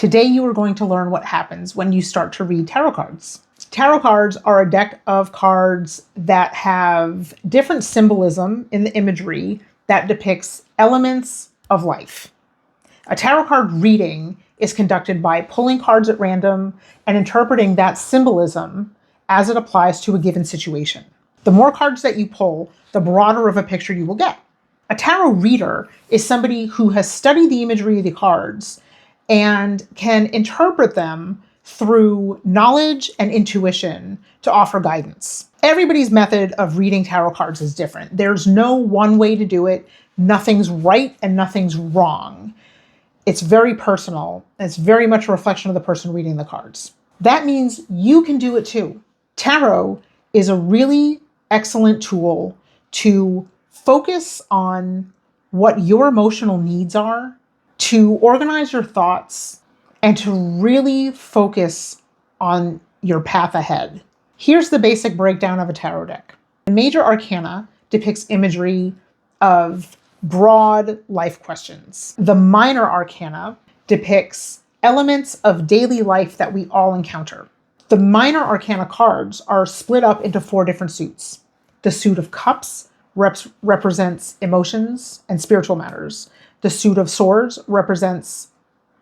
Today you are going to learn what happens when you start to read tarot cards. Tarot cards are a deck of cards that have different symbolism in the imagery that depicts elements of life. A tarot card reading is conducted by pulling cards at random and interpreting that symbolism as it applies to a given situation. The more cards that you pull, the broader of a picture you will get. A tarot reader is somebody who has studied the imagery of the cards and can interpret them through knowledge and intuition to offer guidance. Everybody's method of reading tarot cards is different. There's no one way to do it. Nothing's right and nothing's wrong. It's very personal. It's very much a reflection of the person reading the cards. That means you can do it too. Tarot is a really excellent tool to focus on what your emotional needs are, to organize your thoughts, and to really focus on your path ahead. Here's the basic breakdown of a tarot deck. The major arcana depicts imagery of broad life questions. The minor arcana depicts elements of daily life that we all encounter. The minor arcana cards are split up into 4 different suits. The suit of cups represents emotions and spiritual matters. The suit of swords represents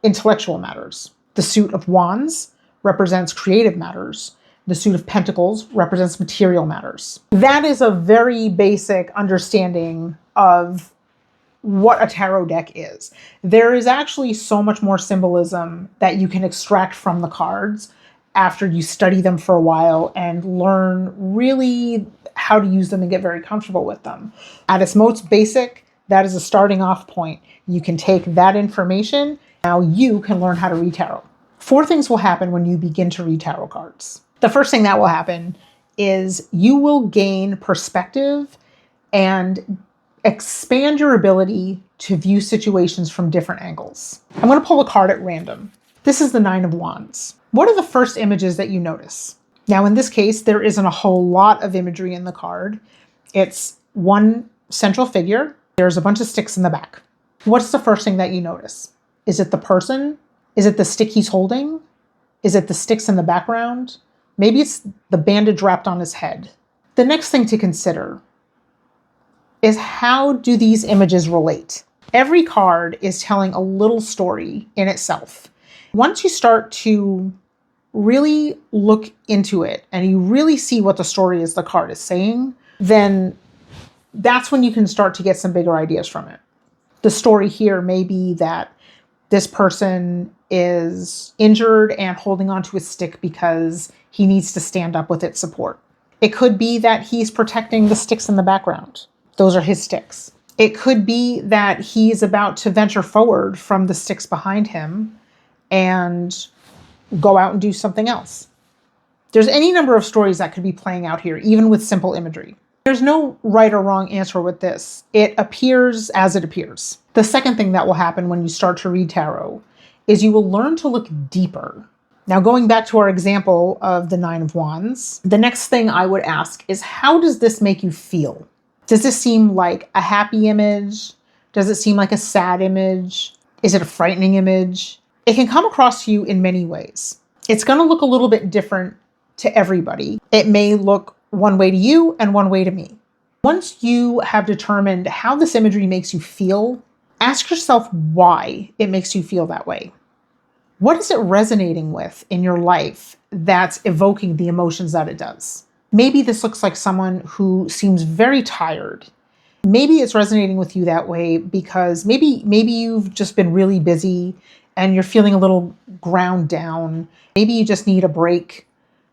intellectual matters. The suit of wands represents creative matters. The suit of pentacles represents material matters. That is a very basic understanding of what a tarot deck is. There is actually so much more symbolism that you can extract from the cards after you study them for a while and learn really how to use them and get very comfortable with them. At its most basic, that is a starting off point. You can take that information. Now you can learn how to read tarot. 4 things will happen when you begin to read tarot cards. The first thing that will happen is you will gain perspective and expand your ability to view situations from different angles. I'm going to pull a card at random. This is the 9 of Wands. What are the first images that you notice? Now, in this case, there isn't a whole lot of imagery in the card. It's one central figure. There's a bunch of sticks in the back. What's the first thing that you notice? Is it the person? Is it the stick he's holding? Is it the sticks in the background? Maybe it's the bandage wrapped on his head. The next thing to consider is, how do these images relate? Every card is telling a little story in itself. Once you start to really look into it and you really see what the story is the card is saying, then that's when you can start to get some bigger ideas from it. The story here may be that this person is injured and holding onto a stick because he needs to stand up with its support. It could be that he's protecting the sticks in the background. Those are his sticks. It could be that he's about to venture forward from the sticks behind him and go out and do something else. There's any number of stories that could be playing out here, even with simple imagery. There's no right or wrong answer with this. It appears as it appears. The second thing that will happen when you start to read tarot is you will learn to look deeper. Now, going back to our example of the 9 of Wands, the next thing I would ask is, how does this make you feel? Does this seem like a happy image? Does it seem like a sad image? Is it a frightening image? It can come across to you in many ways. It's going to look a little bit different to everybody. It may look one way to you and one way to me. Once you have determined how this imagery makes you feel, ask yourself why it makes you feel that way. What is it resonating with in your life that's evoking the emotions that it does? Maybe this looks like someone who seems very tired. Maybe it's resonating with you that way because maybe you've just been really busy and you're feeling a little ground down. Maybe you just need a break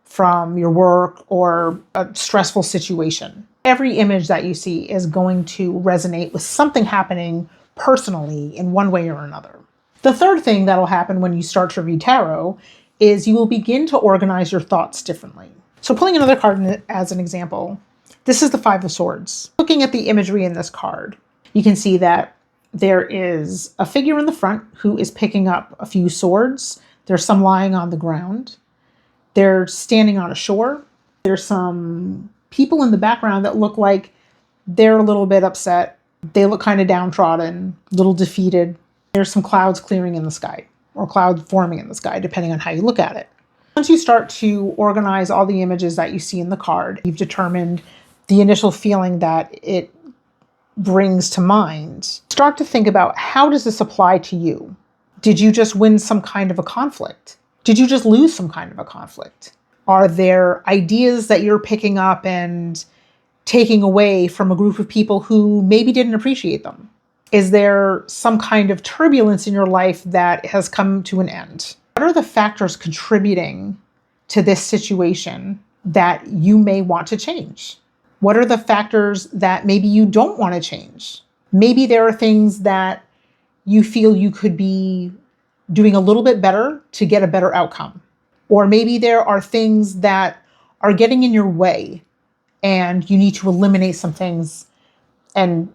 from your work or a stressful situation. Every image that you see is going to resonate with something happening personally in one way or another. The third thing that'll happen when you start to read tarot is you will begin to organize your thoughts differently. So pulling another card as an example, this is the 5 of Swords. Looking at the imagery in this card, you can see that there is a figure in the front who is picking up a few swords. There's some lying on the ground. They're standing on a shore. There's some people in the background that look like they're a little bit upset. They look kind of downtrodden, a little defeated. There's some clouds clearing in the sky. or cloud forming in the sky, depending on how you look at it. Once you start to organize all the images that you see in the card, you've determined the initial feeling that it brings to mind. Start to think about, how does this apply to you? Did you just win some kind of a conflict? Did you just lose some kind of a conflict? Are there ideas that you're picking up and taking away from a group of people who maybe didn't appreciate them? Is there some kind of turbulence in your life that has come to an end? What are the factors contributing to this situation that you may want to change? What are the factors that maybe you don't want to change? Maybe there are things that you feel you could be doing a little bit better to get a better outcome. Or maybe there are things that are getting in your way and you need to eliminate some things and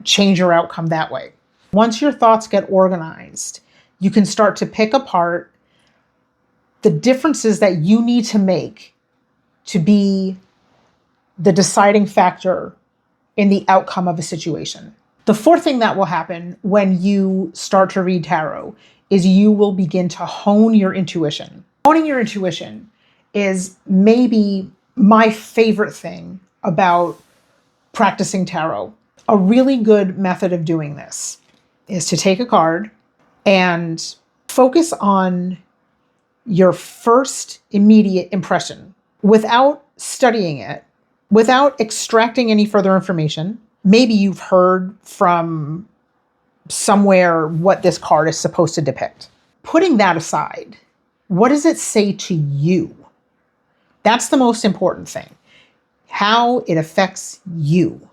change your outcome that way. Once your thoughts get organized, you can start to pick apart the differences that you need to make to be the deciding factor in the outcome of a situation. The fourth thing that will happen when you start to read tarot is you will begin to hone your intuition. Honing your intuition is maybe my favorite thing about practicing tarot. A really good method of doing this is to take a card and focus on your first immediate impression without studying it, without extracting any further information. Maybe you've heard from somewhere what this card is supposed to depict. Putting that aside, what does it say to you? That's the most important thing. How it affects you.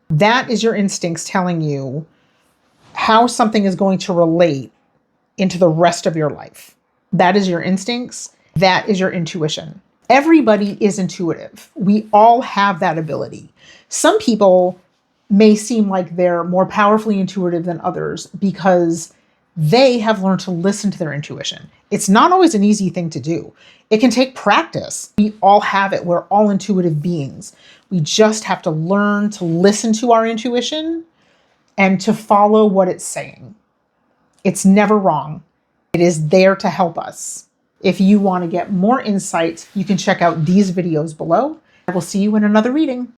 That is your instincts telling you how something is going to relate into the rest of your life. That is your instincts. That is your intuition. Everybody is intuitive. We all have that ability. Some people may seem like they're more powerfully intuitive than others because they have learned to listen to their intuition. It's not always an easy thing to do. It can take practice. We all have it. We're all intuitive beings. We just have to learn to listen to our intuition and to follow what it's saying. It's never wrong. It is there to help us. If you want to get more insights, you can check out these videos below. I will see you in another reading.